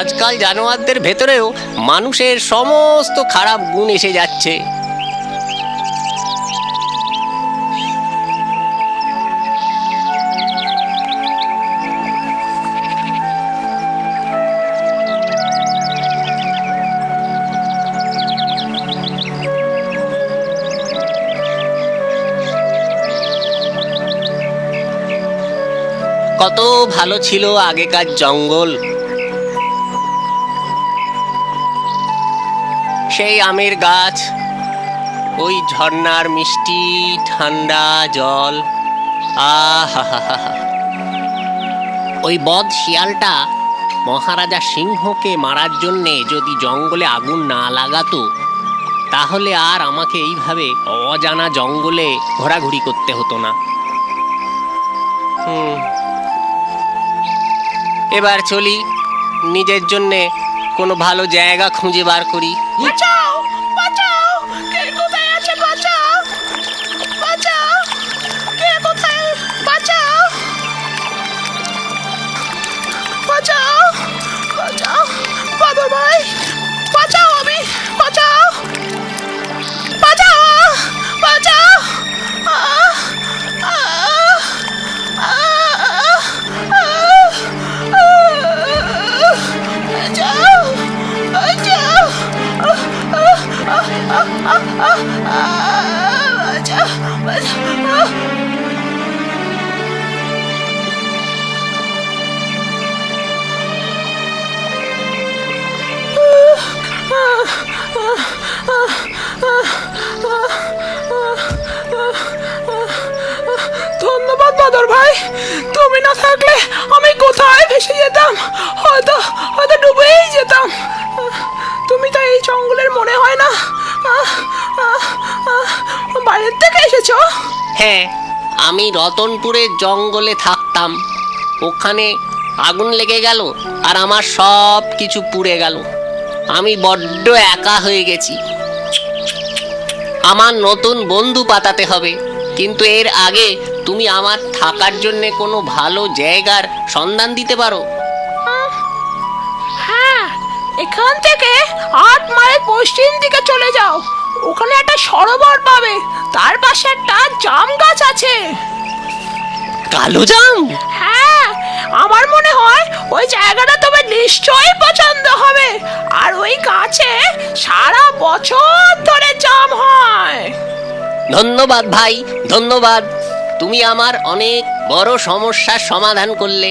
আজকাল জানোয়ারদের ভেতরেও মানুষের সমস্ত খারাপ গুণ এসে যাচ্ছে। কত ভালো ছিল আগেকার জঙ্গল। সেই আমের গাছ, ওই ঝর্ণার মিষ্টি ঠান্ডা জল, আহা, ওই বদ শিয়ালটা মহারাজা সিংহকে মারার জন্যে যদি জঙ্গলে আগুন না লাগাতো, তাহলে আর আমাকে এইভাবে অজানা জঙ্গলে ঘোরাঘুরি করতে হতো না। এবার চলি, নিজের জন্যে কোনো ভালো জায়গা খুঁজে বার করি। বাঁচাও, বাঁচাও, কে কোথায় আছে? বাঁচাও, বাঁচাও, কে কোথায়? বাঁচাও, বাঁচাও, বাঁচাও, বাদর ভাই, বাঁচাও, আমি বাঁচাও, বাঁচাও, বাঁচাও, আহ, আহ, আহ, বাঁচাও, বাঁচাও, বাঁচাও, বাঁচাও। ধন্যবাদ বাদর ভাই, তুমি না থাকলে আমি কোথায় ভেসে যেতাম, হয়তো হয়তো ডুবেই যেতাম। তুমি তো এই জঙ্গলের মনে হয় না বাইরের থেকে এসেছো? হ্যাঁ, আমি রতনপুরের জঙ্গলে থাকতাম। ওখানে আগুন লেগে গেল আর আমার সব কিছু পুড়ে গেল। আমি বড্ড একা হয়ে গেছি। আমার নতুন বন্ধু পাতাতে হবে, কিন্তু এর আগে তুমি আমার থাকার জন্য কোনো ভালো জায়গার সন্ধান দিতে পারো? হ্যাঁ, এখান থেকে 8 মাইল পশ্চিম দিকে চলে যাও, ওখানে একটা সরোবর পাবে, তার পাশে একটা জাম গাছ আছে। কালো জাম? হ্যাঁ, আমার মনে হয় ওই জায়গাটা তোমার নিশ্চয়ই পছন্দ হবে। আর ওই গাছে সারা বছর ধরে জাম হয়। ধন্যবাদ ভাই, ধন্যবাদ। তুমি আমার অনেক বড় সমস্যার সমাধান করলে।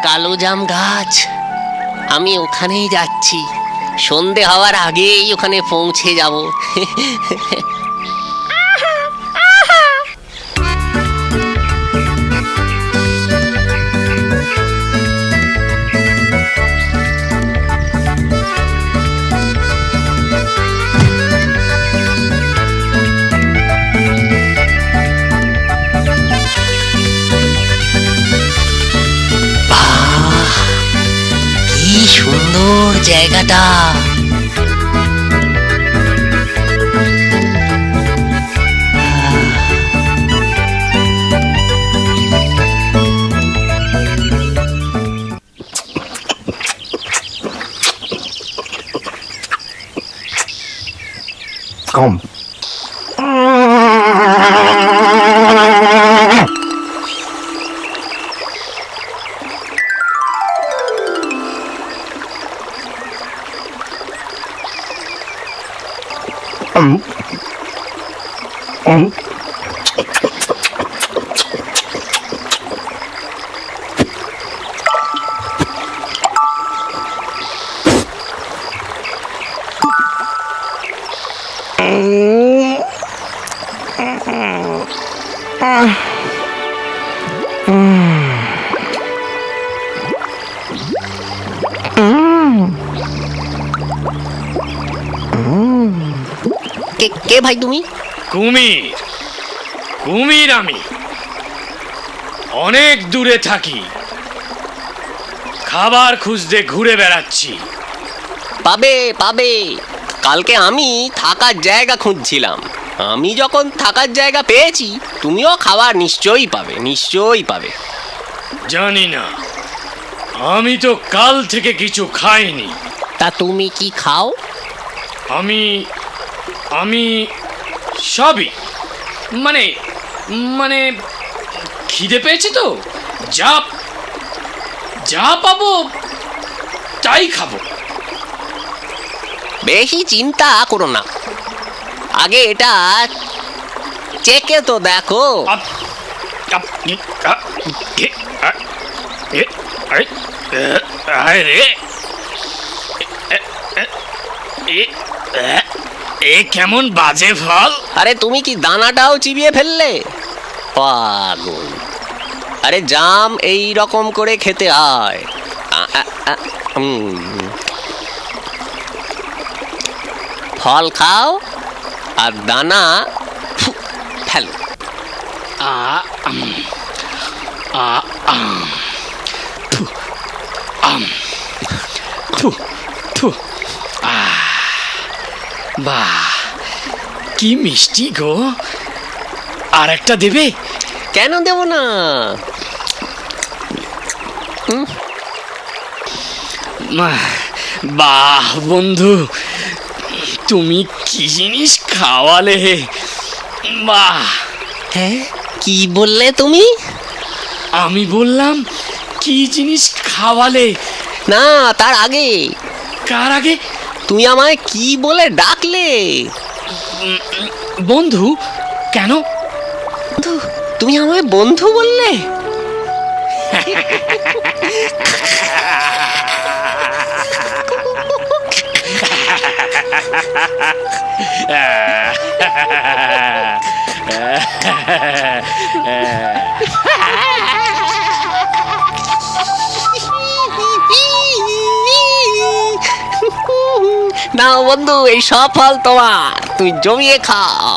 কালো জাম গাছ, আমি ওখানেই যাচ্ছি। সন্ধে হওয়ার আগেই ওখানে পৌঁছে যাব। কি সুন্দর জায়গাটা। Komm. কে ভাই তুমি? কুমির, কুমির আমি। অনেক দূরে থাকি, খাবার খুঁজতে ঘুরে বেড়াচ্ছি। পাবে পাবে, কালকে আমি থাকার জায়গা খুঁজছিলাম। আমি যখন থাকার জায়গা পেয়েছি, তুমিও খাবার নিশ্চয়ই পাবে, নিশ্চয়ই পাবে। জানি না, আমি তো কাল থেকে কিছু খাইনি। তা তুমি কি খাও? আমি আমি সবই, মানে মানে খিদে পেয়েছে তো, যা যা পাবো তাই খাবো। বেশি চিন্তা করো না, আগে এটা চেকে তো দেখো। আপ আপ আরে এ কেমন বাজে ফল! আরে তুমি কি দানাটাও চিবিয়ে ফেললে? পাগল! আরে জাম এই রকম করে খেতে হয়। ফল খাও আর দানা ফেলো। আ আ থু থু থু। বাহ, কি মিষ্টি গো! আর একটা দেবে? কেন দেব না? বাহ বন্ধু, তুমি কি জিনিস খাওয়ালে! বাহ! হ্যাঁ, কি বললে তুমি? আমি বললাম কি জিনিস খাওয়ালে। না, তার আগে কার আগে? তুমি আমায় কি বলে ডাকলে? বন্ধু? কেন? বন্ধু? তুমি আমায় বন্ধু বললে? নাও বন্ধু, এই সব ফল তোমার, তুমি জমিয়ে খাও।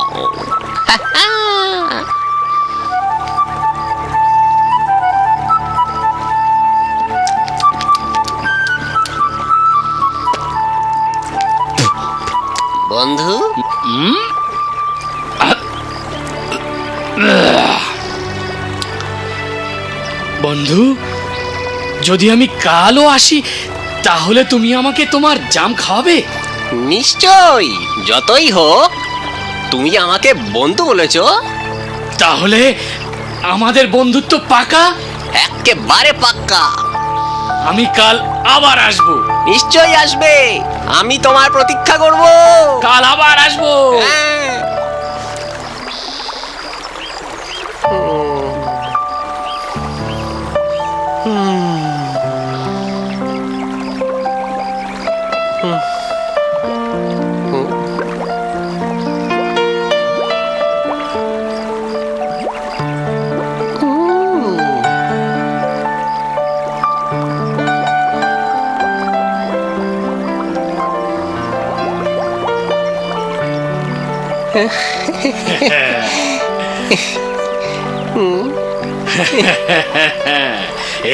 বন্ধু, বন্ধু, যদি আমি কালও আসি তাহলে তুমি আমাকে তোমার জাম খাওয়াবে? নিশ্চয়ই, যতই হোক তুমি আমাকে বন্ধু বলেছো। তাহলে আমাদের বন্ধুত্ব পাকা? একেবারে পাক্কা। আমি কাল আবার আসবো। নিশ্চয়ই আসবে, আমি তোমার প্রতীক্ষা করব। কাল আবার আসবো। হ্যাঁ।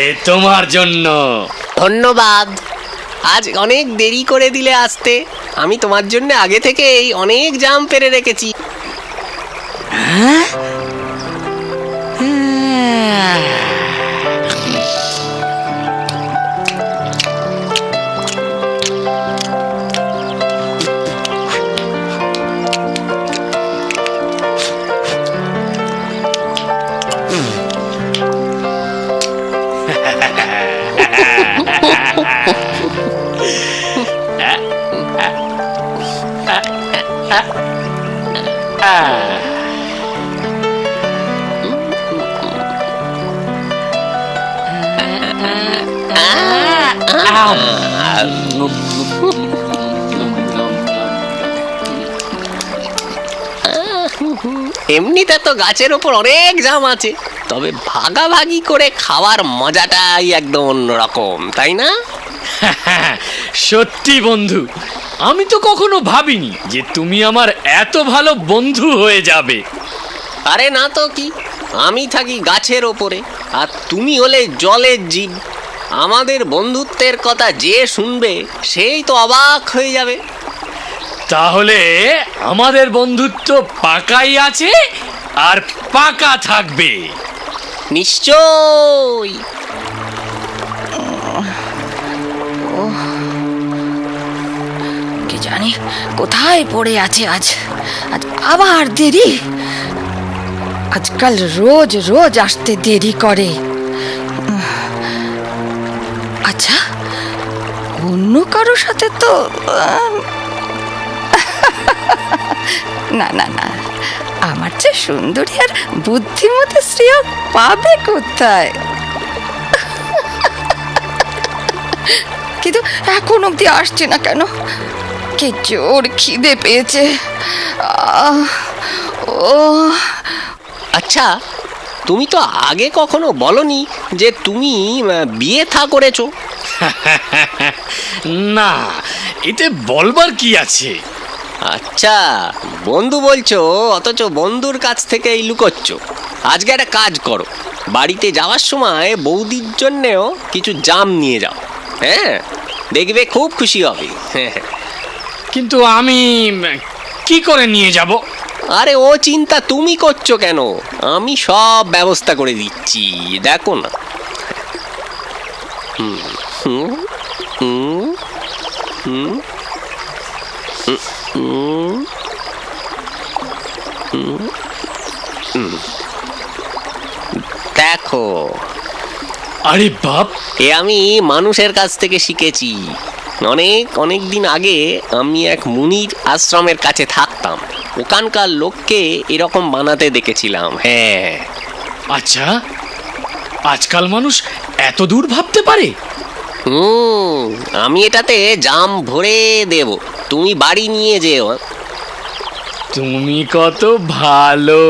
এ তোমার জন্য। ধন্যবাদ, আজ অনেক দেরি করে দিলে আসতে। আমি তোমার জন্য আগে থেকেই অনেক জাম পেরে রেখেছি। এমনিতে তো গাছের ওপর অনেক জাম আছে, তবে ভাগাভাগি করে খাওয়ার মজাটাই একদম অন্যরকম, তাই না? সত্যি বন্ধু, আমি তো কখনো ভাবিনি যে তুমি আমার এত ভালো বন্ধু হয়ে যাবে। আরে না তো কি, আমি থাকি গাছের ওপরে আর তুমি হলে জলের জীব। আমাদের বন্ধুত্বের কথা যে শুনবে সেই তো অবাক হয়ে যাবে। তাহলে আমাদের বন্ধুত্ব পাকাই আছে আর পাকা থাকবে। নিশ্চয়। জানি কোথায় পড়ে আছে আজ আজ আবার দেরি। আজকাল রোজ রোজ আসতে দেরি করে। আচ্ছা, অন্য কারোর সাথে তো না না না, আমার চেয়ে সুন্দরী আর বুদ্ধিমতী স্ত্রীও পাবে কোথায়? কিন্তু এখন অব্দি আসছে না কেন? কি জোর খিদে পেয়েছে। ও আচ্ছা, তুমি তো আগে কখনো বলনি যে তুমি বিয়ে থা করেছো। না, এতে বলবার কি আছে? আচ্ছা, বন্ধু বলছো অথচ বন্ধুর কাছ থেকে এই লুকোচ্ছ। আজকে একটা কাজ করো, বাড়িতে যাওয়ার সময় বৌদির জন্যেও কিছু জাম নিয়ে যাও। হ্যাঁ, দেখবে খুব খুশি হবে। হ্যাঁ, কিন্তু আমি কি করে নিয়ে যাব? আরে ও চিন্তা তুমি করছো কেন, আমি সব ব্যবস্থা করে দিচ্ছি, দেখো না। হুম হুম হুম হুম হুম হুম হুম, দেখো, আরে বাপ, এ আমি মানুষের কাছ থেকে শিখেছি। অনেক অনেক দিন আগে আমি এক মুনির আশ্রমের কাছে থাকতাম, ওখানকার লোককে এরকম বানাতে দেখেছিলাম। হ্যাঁ। আচ্ছা, আজকাল মানুষ এত দূর ভাবতে পারে? আমি এটাতে জাম ভরে দেব, তুমি বাড়ি নিয়ে যেও। তুমি কত ভালো।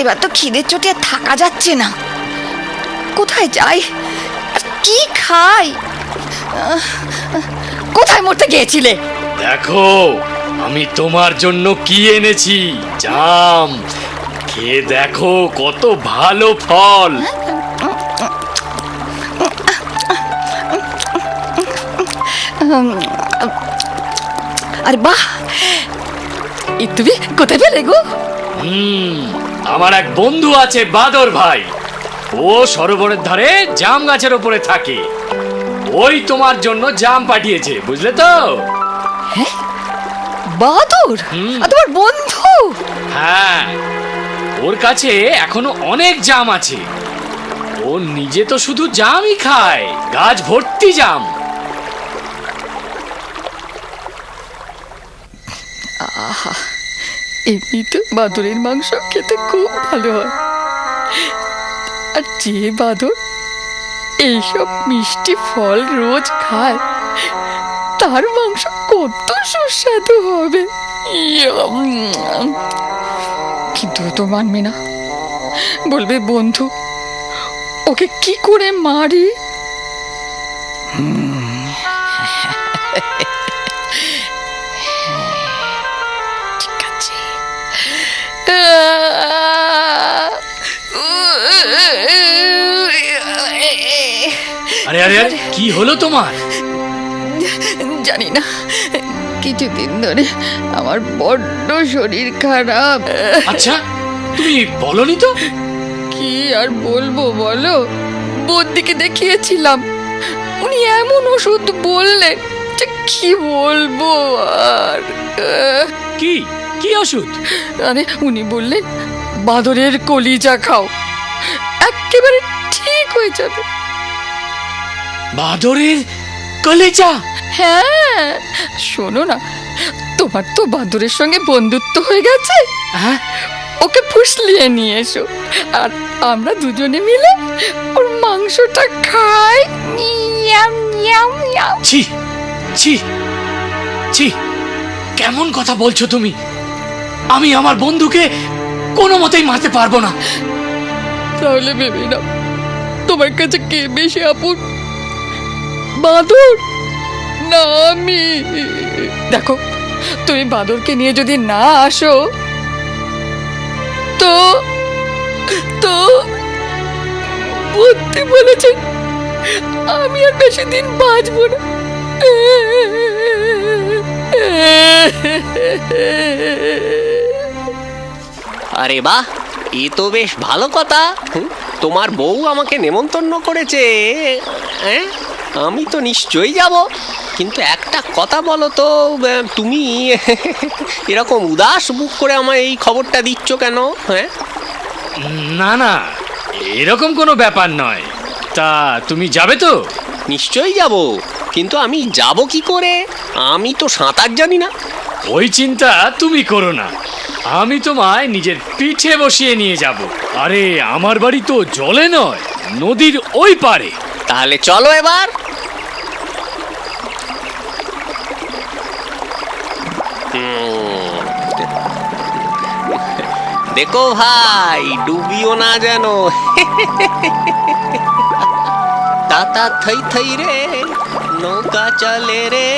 এবার তো খিদের চোটে আর থাকা যাচ্ছে না। কোথায় যাই আর কি খাই? কোথায় মরতে গিয়েছিলে? দেখো, আমি তোমার জন্য কি এনেছি, জাম। খেয়ে দেখো, কত ভালো ফল। আরে বাহ, এ তুমি কোথায় পেলে গো? আমার এক বন্ধু আছে, বাদর ভাই। ও সরোবরের ধারে জাম গাছের ওপরে থাকে। ওই তোমার জন্য জাম পাঠিয়েছে, বুঝলে তো? বাদর তোমার বন্ধু? হ্যাঁ, ওর কাছে এখনো অনেক জাম আছে। ও নিজে তো শুধু জামই খায়, গাছ ভর্তি জাম। আহা, এমনিতে বাদরের মাংস খেতে খুব ভালো হয়। আর যে বাদর এইসব মিষ্টি ফল রোজ খায়, তার মাংস কত সুস্বাদু হবে। কিন্তু ও তো মানবে না, বলবে বন্ধু, ওকে কি করে মারি? ঠিক আছে। আরে আরে আরে, কি হলো তোমার? জানি না, কিছুদিন ধরে আমার বড্ড শরীর খারাপ। আচ্ছা, তুমি বলনি তো? কি আর বলবো বলো, বৌদিকে দেখিয়েছিলাম, উনি এমন ওষুধ বললেন যে কি বলবো আর। কি কি ওষুধ? আরে উনি বললেন বাদরের কলিজা খাও, একেবারে ঠিক হয়ে যাবে। বাদরের কলিজা? হ্যাঁ, শোনো না, তোমার তো বাদরের সঙ্গে বন্ধুত্ব হয়ে গেছে। হ্যাঁ, ওকে ফুসলিয়ে নিয়ে এসো, আর আমরা দুজনে মিলে ওর মাংসটা খাই। Yam yam yam. ছি ছি ছি, কেমন কথা বলছো তুমি? আমি আমার বন্ধুকে কোনো মতেই মারতে পারবো না। তাহলে ভেবে নাও, তোমার কাছে কে বেশি আপন, বাদর না আমি? দেখো, তুমি বাদরকে নিয়ে যদি না আসো তো তো বুদ্ধি বলেছে আমি আর বেশি দিন বাঁচবো না। আরে বাহ, এ তো বেশ ভালো কথা। তোমার বউ আমাকে নেমন্তন্ন করেছে, হ্যাঁ, আমি তো নিশ্চয়ই যাব। কিন্তু একটা কথা বলো তো, তুমি এরকম উদাস মুখ করে আমায় এই খবরটা দিচ্ছ কেন? হ্যাঁ, না না, এরকম কোনো ব্যাপার নয়। তা তুমি যাবে তো? নিশ্চয়ই যাব, কিন্তু আমি যাব কি করে? আমি তো সাঁতার জানি না। ওই চিন্তা তুমি করো না, আমি তোমায় নিজের পিঠে বসিয়ে নিয়ে যাব। আরে আমার বাড়ি তো জলে নয়, নদীর ওই পারে। তাহলে চলো এবার। দেখো ভাই, ডুবিও না যেন। তাতা থই থই রে, নৌকা চলে রে,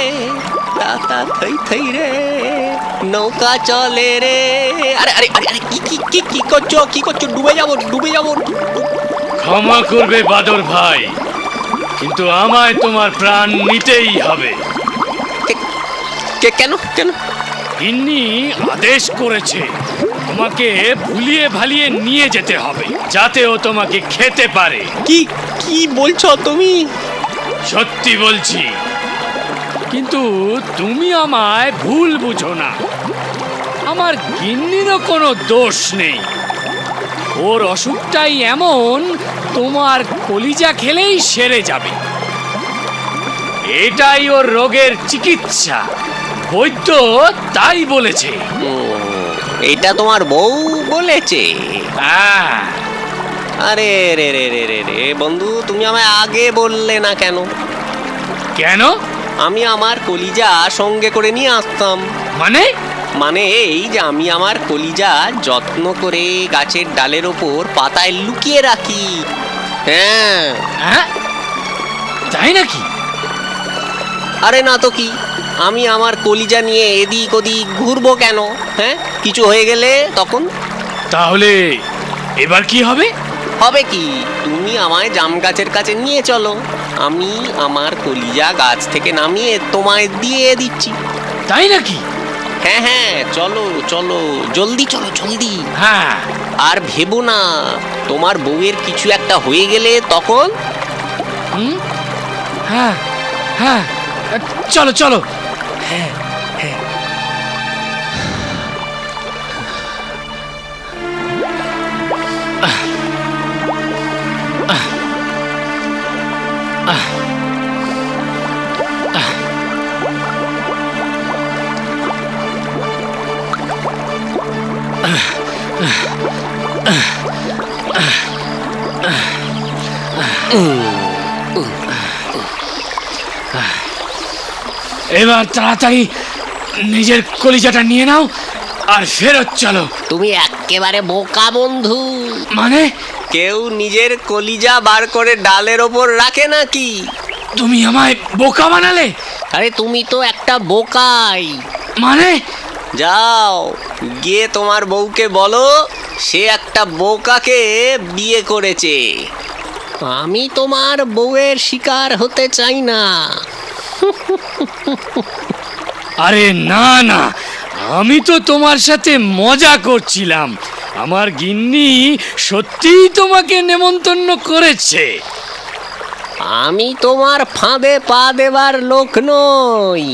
তাতা থই থই রে, নৌকা চলে রে। আরে আরে আরে আরে, কি কি কি কি করছো, কি করছো? ডুবে যাবো, ডুবে যাবো। ক্ষমা করবে বাদর ভাই, কিন্তু আমায় তোমার প্রাণ নিতেই হবে। কেন কেন? গিন্নি আদেশ করেছে তোমাকে ভুলিয়ে ভালিয়ে নিয়ে যেতে হবে, যাতে ও তোমাকে খেতে পারে। কি কি বলছো তুমি? সত্যি বলছি, কিন্তু তুমি আমায় ভুল বুঝো না। আমার গিন্নিরও কোনো দোষ নেই, ওর অসুখটাই এমন, তোমার কলিজা খেলেই সেরে যাবে। এটাই ওর রোগের চিকিৎসা, বৈদ্য তাই বলেছে। এটা তোমার বউ বলেছে? হ্যাঁ। আরে রে রে রে রে রে, বন্ধু, তুমি আমায় আগে বললে না কেন? কেন? আমি আমার কলিজা সঙ্গে করে নিয়ে আসতাম। মানে? মানে এই যে আমি আমার কলিজা যত্ন করে গাছের ডালের ওপর পাতায় লুকিয়ে রাখি। হ্যাঁ। হ্যাঁ, তাই নাকি? আরে না তো কি, আমি আমার কলিজা নিয়ে এদিক ওদিক ঘুরবো কেন? হ্যাঁ, কিছু হয়ে গেলে তখন? তাহলে এবার কি হবে? হবে কি, তুমি আমায় জাম গাছের কাছে নিয়ে চলো, আমি আমার কলিজা গাছ থেকে নামিয়ে তোমায় দিয়ে দিচ্ছি। তাই নাকি? হ্যাঁ হ্যাঁ, চলো চলো, জলদি চলো, জলদি। হ্যাঁ। আর ভেবো না, তোমার বউয়ের কিছু একটা হয়ে গেলে তখন? হুম, হ্যাঁ হ্যাঁ, চলো চলো। হ্যাঁ হ্যাঁ। এবার তাড়াতাড়ি নিজের কলিজাটা নিয়ে নাও আর ফেরত চলো। তুমি একেবারে বোকা বন্ধু। মানে? কেউ নিজের কলিজা বার করে ডালের ওপর রাখে নাকি? তুমি আমায় বোকা বানালে? আরে তুমি তো একটা বোকাই। মানে? যাও গিয়ে তোমার বউকে বলো সে একটা বোকাকে বিয়ে করেছে। আমি তোমার বউয়ের শিকার হতে চাই না। আরে না না, আমি তো তোমার সাথে মজা করছিলাম। আমার গিন্নি সত্যিই তোমাকে নেমন্তন্ন করেছে। আমি তোমার ফাঁদে পা দেবার লোক নই।